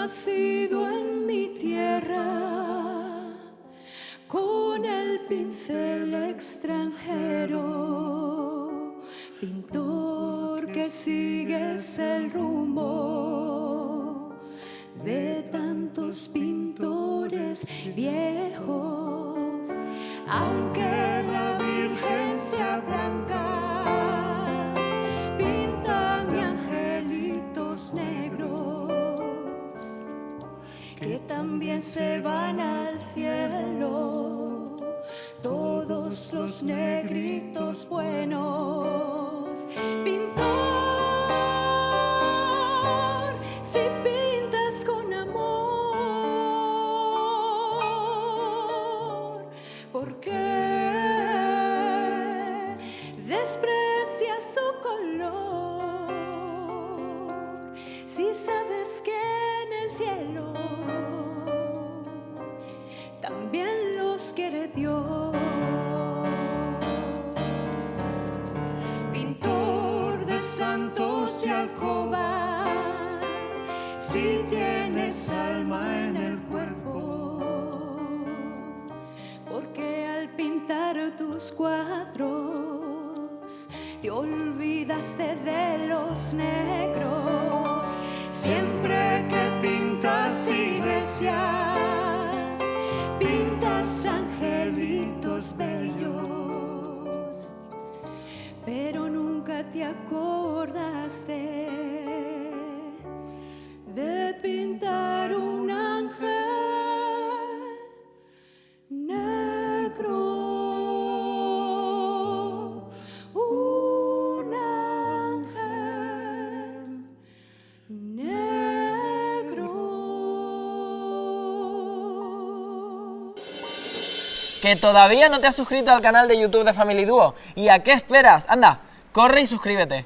nacido en mi tierra, con el pincel extranjero, pintor que sigues el rumbo de tantos pintores viejos, aunque la Virgen sea blanca, pintan angelitos negros que también se van al cielo, todos los negritos buenos. Pintor, si pintas con amor, ¿por qué desprecias su color? Si sabes que en el cielo también los quiere Dios. Pintor de santos y alcoba, si tienes alma en el cuerpo, porque al pintar tus cuadros te olvidaste de los negros. Siempre que pintas iglesias, pintas angelitos bellos, pero nunca te acordaste de pintar un ángel negro, un ángel negro. ¿Que todavía no te has suscrito al canal de YouTube de Family Duo? ¿Y a qué esperas? Anda, corre y suscríbete.